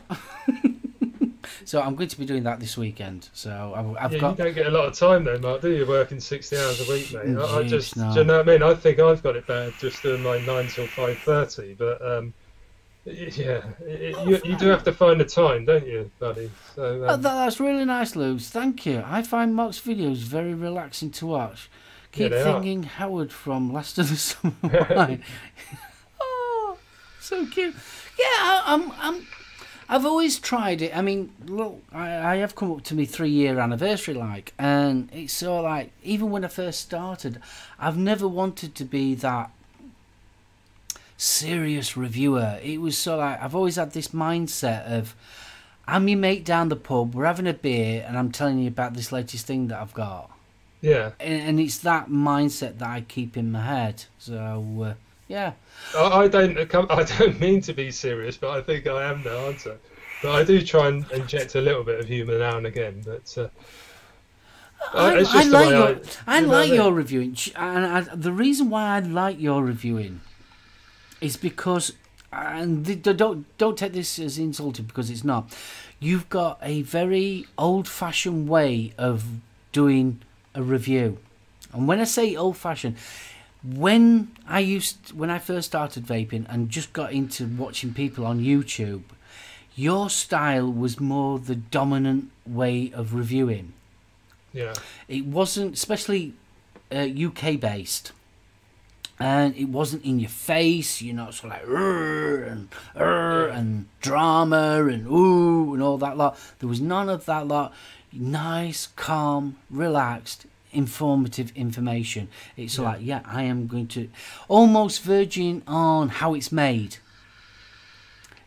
So I'm going to be doing that this weekend. So I've got... You don't get a lot of time though, Mark, do you? Working 60 hours a week, mate. I just, no. do you know what I mean? I think I've got it bad just doing my 9 till 5:30. But you do have to find the time, don't you, buddy? So that's really nice, Luz. Thank you. I find Mark's videos very relaxing to watch. Keep thinking Howard from Last of the Summer Wine. Oh, so cute. Yeah, I've always tried it. I mean, look, I have come up to my 3-year anniversary, like, and it's so like, even when I first started, I've never wanted to be that serious reviewer. It was so like, I've always had this mindset of, I'm your mate down the pub, we're having a beer, and I'm telling you about this latest thing that I've got. Yeah. And it's that mindset that I keep in my head. So, yeah. I don't mean to be serious, but I think I am now, aren't I? But I do try and inject a little bit of humour now and again. But I like your reviewing, and the reason why I like your reviewing is because, and don't take this as insulting because it's not. You've got a very old-fashioned way of doing a review, and when I say old-fashioned, when I first started vaping and just got into watching people on YouTube, your style was more the dominant way of reviewing. Yeah. It wasn't, especially UK based, and it wasn't in your face, you know, sort of like and drama and ooh and all that lot. There was none of that lot. Nice, calm, relaxed, informative information. It's like, yeah, I am going to almost verging on how it's made.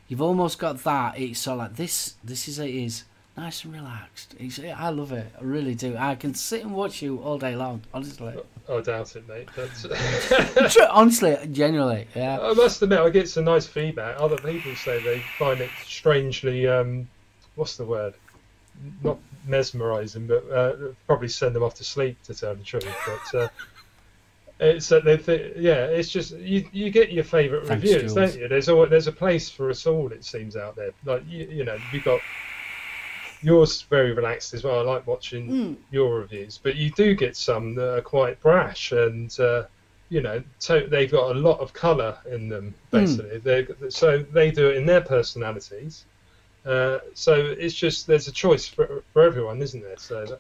You've almost got that. It's sort of like this is nice and relaxed. I love it. I really do. I can sit and watch you all day long, honestly. I doubt it, mate. That's... Honestly, genuinely, yeah. I must admit, I get some nice feedback. Other people say they find it strangely, what's the word? Not mesmerising, but probably send them off to sleep, to tell the truth. But it's it's just you get your favourite reviews, don't you? There's a place for us all, it seems, out there. Like you know, we got yours very relaxed as well. I like watching your reviews, but you do get some that are quite brash and you know, they've got a lot of colour in them. Basically, so they do it in their personalities. So it's just there's a choice for everyone, isn't there? So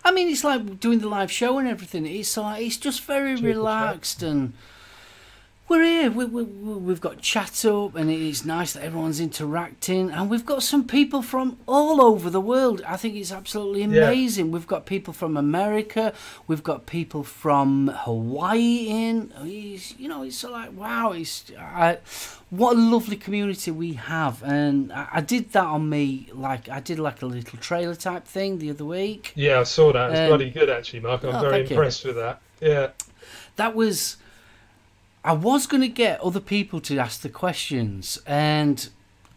I mean, it's like doing the live show and everything. It's like it's just very relaxed, and we're here. We've got chat up, and it's nice that everyone's interacting, and we've got some people from all over the world. I think it's absolutely amazing. We've got people from America, we've got people from Hawaii in. You know, it's like wow, what a lovely community we have. And I did that on me, like I did like a little trailer type thing the other week. Yeah, I saw that. It's bloody good actually, Mark. I'm very impressed with that. Yeah, that was. I was going to get other people to ask the questions, and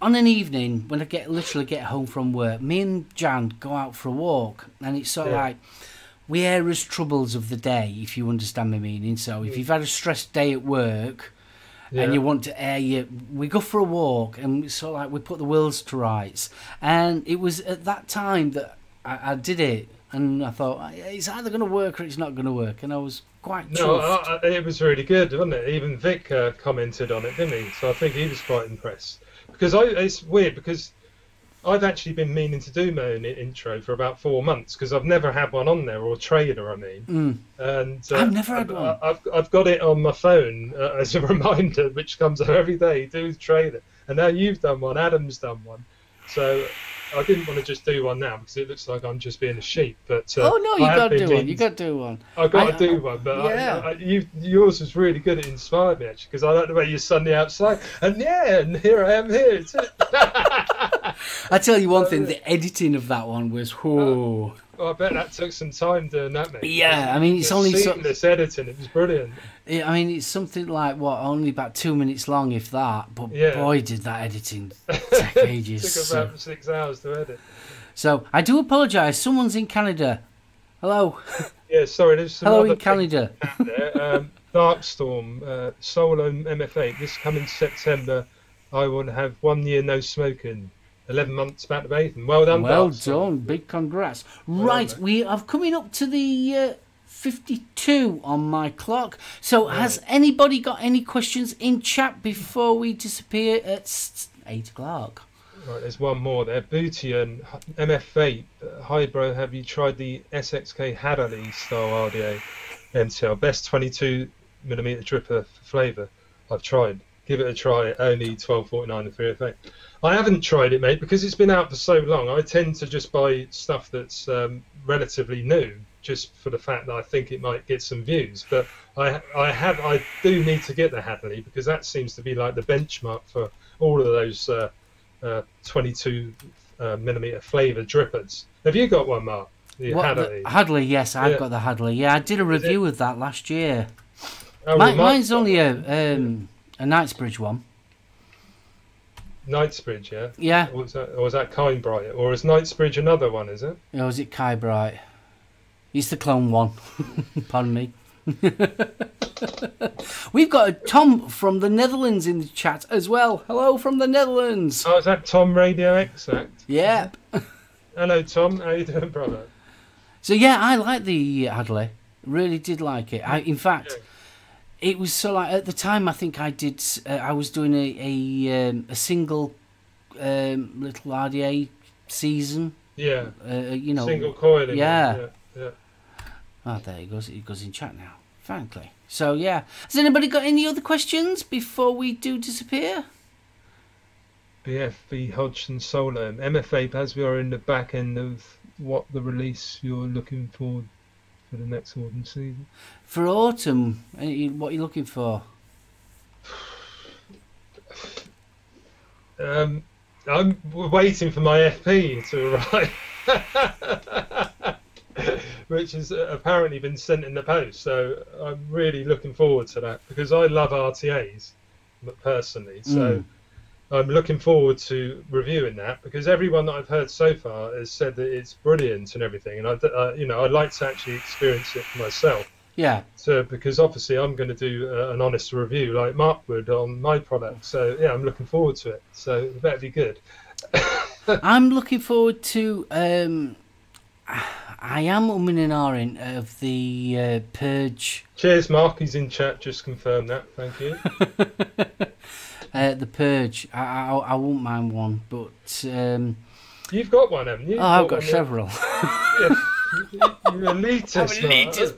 on an evening when I literally get home from work, me and Jan go out for a walk, and it's sort of like we air as troubles of the day, if you understand my meaning. So if you've had a stressed day at work and you want to air we go for a walk, and it's sort of like we put the worlds to rights. And it was at that time that I did it, and I thought it's either going to work or it's not going to work, and I was quite chuffed. It was really good, wasn't it? Even Vic commented on it, didn't he? So I think he was quite impressed. Because it's weird because I've actually been meaning to do my own intro for about 4 months because I've never had one on there, or a trailer, I mean. And I've never had one. I've got it on my phone as a reminder, which comes up every day. Do the trailer, and now you've done one. Adam's done one, so I didn't want to just do one now because it looks like I'm just being a sheep. But oh no, you got to do one. You got to do one. I've got to do one. But yours was really good. It inspired me actually because I like the way you're suddenly outside. And here I am here. I tell you one thing, the editing of that one was well, I bet that took some time doing that, mate. Yeah, I mean it's only seamless editing. It was brilliant. I mean it's something like only about 2 minutes long, if that. But boy, did that editing take ages. It took about 6 hours to edit. So I do apologise. Someone's in Canada. Hello. Yeah, sorry. There's some hello other in Canada. Darkstorm, SoulOhm MFVape. This coming September, I will have 1 year no smoking. 11 months back to vaping. Well done, well Darkstorm. done. Big congrats. Right, we are coming up to the 52 on my clock. So has anybody got any questions in chat before we disappear at 8 o'clock? Right, there's one more there. Booty and MFVape. Hi, bro. Have you tried the SXK Hadley style RDA MTL? Best 22mm dripper for flavour. I've tried. Give it a try. Only $12.49 and 308. I haven't tried it, mate, because it's been out for so long. I tend to just buy stuff that's relatively new, just for the fact that I think it might get some views. But I do need to get the Hadley because that seems to be like the benchmark for all of those 22mm flavour drippers. Have you got one, Mark? The Hadley? Hadley, yes, I've got the Hadley. Yeah, I did a review of that last year. Oh, mine's only a Knightsbridge one. Knightsbridge, yeah? Yeah. Or was that Kindbright? Or is Knightsbridge another one, is it? Or is it Kybright? It's the clone one. Pardon me. We've got a Tom from the Netherlands in the chat as well. Hello from the Netherlands. Oh, is that Tom Radio Exact? Yep. Hello, Tom. How you doing, brother? So, yeah, I like the Hadley. Really did like it. In fact... Yeah. It was so like at the time I think I did I was doing a single little RDA season. Yeah. You know. Single coil. Yeah. Oh, there he goes. He goes in chat now. Frankly. So yeah. Has anybody got any other questions before we do disappear? BFB Hodgson SoulOhm MFVape, as we are in the back end of what the release you're looking for the next autumn season. For autumn, what are you looking for? I'm waiting for my FP to arrive, which has apparently been sent in the post. So I'm really looking forward to that because I love RTAs personally. So I'm looking forward to reviewing that because everyone that I've heard so far has said that it's brilliant and everything, and I'd like to actually experience it for myself. Yeah. So because obviously I'm going to do an honest review like Mark would on my product. So yeah, I'm looking forward to it. So it better be good. I'm looking forward to. I am umming and ahhing of the Purge. Cheers, Mark. He's in chat. Just confirm that. Thank you. The Purge. I won't mind one, but you've got one, haven't you? Oh, I've got several. You're elitist.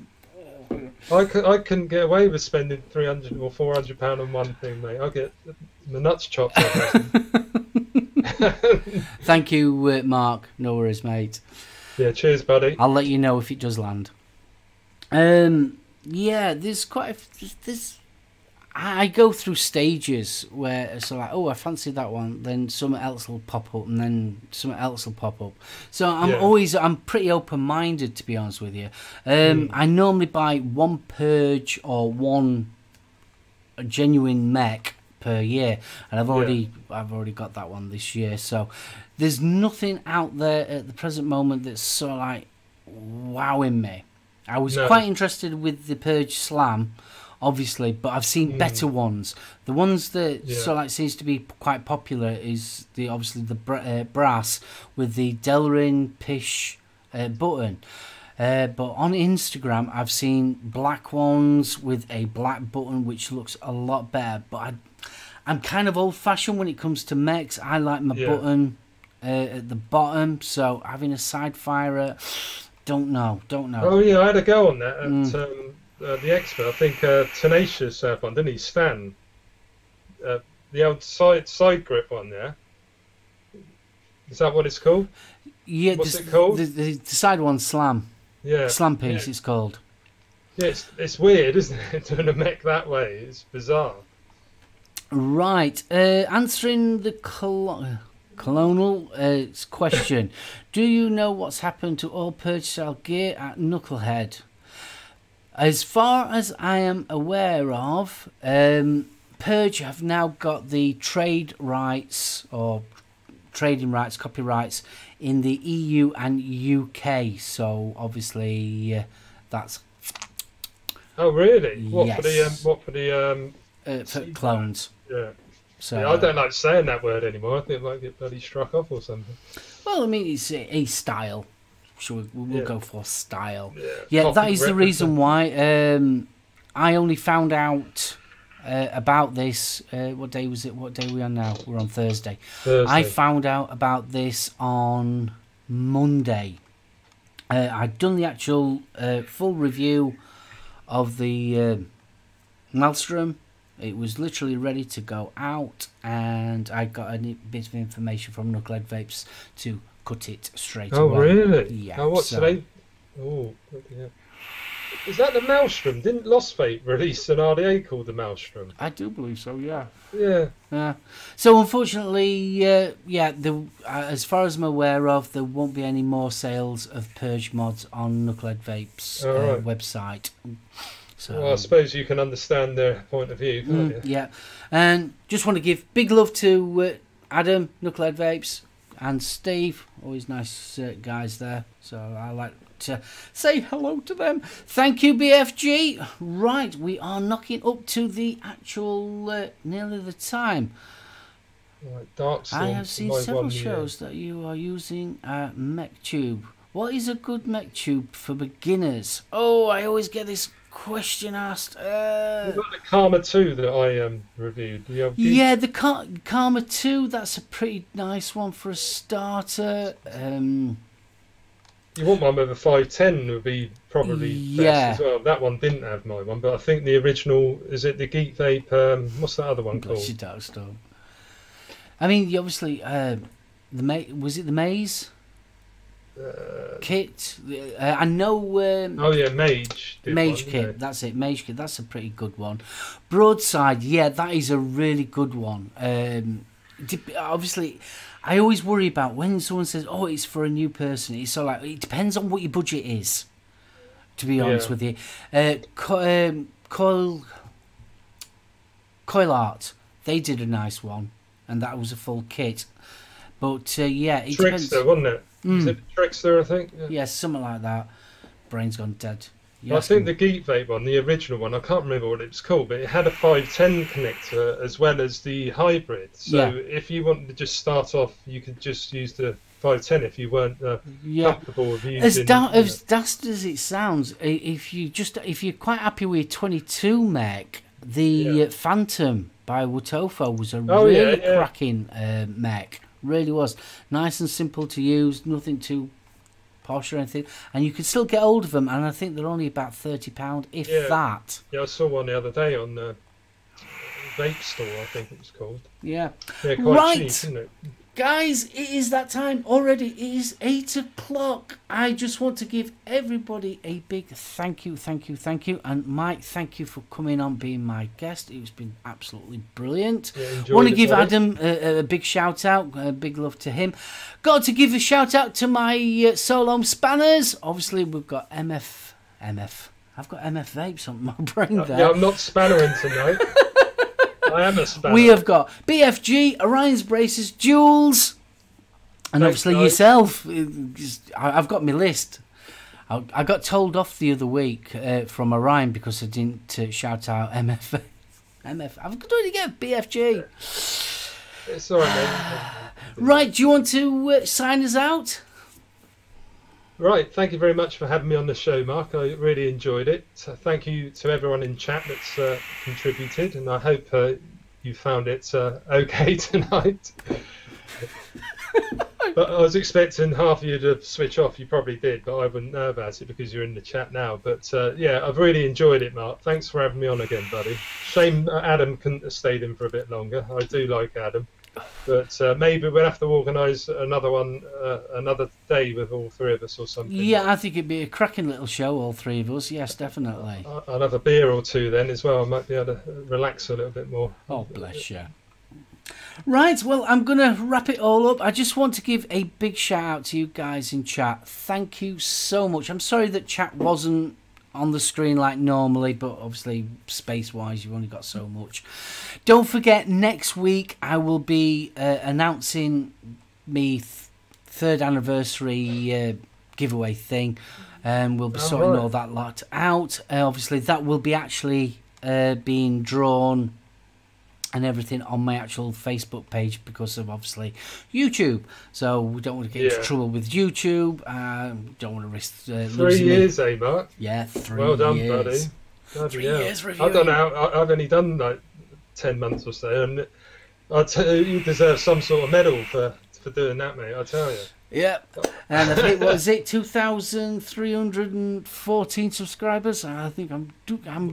I couldn't get away with spending £300 or £400 on one thing, mate. I'll get the nuts chopped off. Thank you, Mark. No worries, mate. Yeah, cheers, buddy. I'll let you know if it does land. Yeah, there's I go through stages where it's like, oh, I fancy that one, then something else will pop up, and then something else will pop up. So I'm pretty open-minded, to be honest with you. I normally buy one Purge or one genuine mech per year, and I've already got that one this year. So there's nothing out there at the present moment that's sort of like wowing me. I was quite interested with the Purge Slam, obviously, but I've seen better ones. The ones that sort of like seems to be quite popular is the brass with the Delrin Pish button. But on Instagram, I've seen black ones with a black button, which looks a lot better. But I'm kind of old-fashioned when it comes to mechs. I like my button at the bottom, so having a side firer, don't know. Oh yeah, I had a go on that at the Expo. I think Tenacious had one, didn't he? Stan, the old side grip one there. Is that what it's called? Yeah. What's it called? The side one, Slam. Yeah. Slam piece, it's called. Yeah, it's weird, isn't it? Doing a mech that way, it's bizarre. Right. Answering the Colonel question. Do you know what's happened to all Purge style gear at Knucklehead? As far as I am aware of, Purge have now got the trade rights or trading rights, copyrights in the EU and UK. So obviously that's. Oh really? Yes. What for the for clones. Yeah. So yeah, I don't like saying that word anymore. I think it might get bloody struck off or something. Well, I mean, it's a style. So we'll go for style. Yeah, Yeah, that is the reason why I only found out about this. What day was it? What day are we on now? We're on Thursday. I found out about this on Monday. I'd done the actual full review of the Maelstrom. It was literally ready to go out, and I got a bit of information from Knucklehead Vapes to cut it straight away. Oh, really? Yeah. Oh, what's today? Oh, yeah. Is that the Maelstrom? Didn't Lost Vape release an RDA called the Maelstrom? I do believe so, yeah. Yeah. So, unfortunately, as far as I'm aware of, there won't be any more sales of Purge mods on Knucklehead Vape's website. So, well, I suppose you can understand their point of view, can't you? Yeah. And just want to give big love to Adam, Knucklehead Vapes, and Steve. Always nice guys there. So I like to say hello to them. Thank you, BFG. Right, we are knocking up to the actual nearly the time. Right, Darkstorm, I have seen several shows that you are using a mech tube. What is a good mech tube for beginners? Oh, I always get this question asked. You've got the Karma 2 that I reviewed. Yeah, the Karma 2, that's a pretty nice one for a starter. You want one with a 510 would be probably best as well. That one didn't have my one, but I think the original, is it the Geek Vape, what's that other one called? Darkstorm. I mean, obviously, was it the Maze? Kit, I know. Oh yeah, Mage Kit. Yeah. That's it. Mage Kit. That's a pretty good one. Broadside. Yeah, that is a really good one. Obviously, I always worry about when someone says, "Oh, it's for a new person." It's so like it depends on what your budget is. To be honest with you, Coil Art. They did a nice one, and that was a full kit. But yeah, it Trickster, depends. wasn't it? Is it Trickster, I think? Yeah, something like that. Brain's gone dead. I think the Geek Vape one, the original one, I can't remember what it was called, but it had a 510 connector as well as the hybrid. So if you wanted to just start off, you could just use the 510 if you weren't comfortable with using. As dust as it sounds, if you're quite happy with 22 mech, the Phantom by Wotofo was a really cracking mech. Really was nice and simple to use, nothing too posh or anything, and you could still get hold of them. And I think they're only about £30, if that. Yeah, I saw one the other day on the Vape Store, I think it was called. Yeah, quite cheap, isn't it? Guys, it is that time already. It is 8 o'clock. I just want to give everybody a big thank you. And Mike, thank you for coming on, being my guest. It's been absolutely brilliant. I want to give Adam a big shout out, a big love to him. Got to give a shout out to my SoulOhm spanners. Obviously, we've got MF. I've got MF Vapes on my brain there. Yeah, I'm not spannering tonight. I am a spanner. We have got BFG, Orion's Braces, Jules, and obviously yourself. I've got my list. I got told off the other week from Orion because I didn't shout out MF. I've got to do it again, BFG. It's all right, mate. Right, do you want to sign us out? Right, thank you very much for having me on the show, Mark. I really enjoyed it. So thank you to everyone in chat that's contributed, and I hope you found it okay tonight. I But I was expecting half of you to switch off. You probably did, but I wouldn't know about it because you're in the chat now. But yeah, I've really enjoyed it, Mark. Thanks for having me on again, buddy. Shame Adam couldn't have stayed in for a bit longer. I do like Adam. But maybe we'll have to organise another one, another day with all three of us or something. Yeah, I think it'd be a cracking little show, all three of us. Yes, definitely. I'll have a beer or two then as well. I might be able to relax a little bit more. Oh, bless you. Right, well, I'm going to wrap it all up. I just want to give a big shout out to you guys in chat. Thank you so much. I'm sorry that chat wasn't on the screen like normally, but obviously space-wise you've only got so much. Don't forget, next week I will be announcing me third anniversary giveaway thing. We'll be sorting all that lot out. Obviously that will be actually being drawn and everything on my actual Facebook page because of obviously YouTube. So we don't want to get into trouble with YouTube. Don't want to risk losing 3 years, eh, Mark? Yeah, 3 years. Well done, buddy. 3 years reviewing. I don't know. I've only done like 10 months or so, and I tell you, you deserve some sort of medal for doing that, mate. I tell you. Yeah, and I think what is it, 2,314 subscribers. I think I'm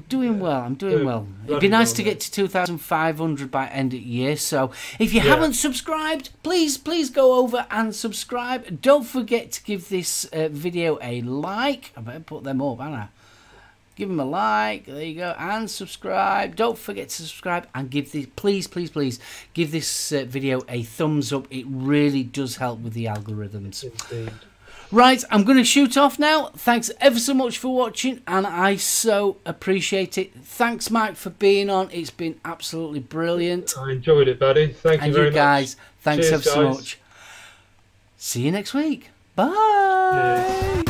doing well. I'm doing well. It'd be nice to get to 2,500 by end of year. So if you haven't subscribed, please go over and subscribe. Don't forget to give this video a like. I better put them up, haven't I? Give them a like, there you go, and subscribe. Don't forget to subscribe and give this, please give this video a thumbs up. It really does help with the algorithms. Indeed. Right, I'm going to shoot off now. Thanks ever so much for watching, and I so appreciate it. Thanks, Mike, for being on. It's been absolutely brilliant. I enjoyed it, buddy. Thank you very much. And you guys, thanks Cheers, ever so guys. much. See you next week. Bye. Yeah.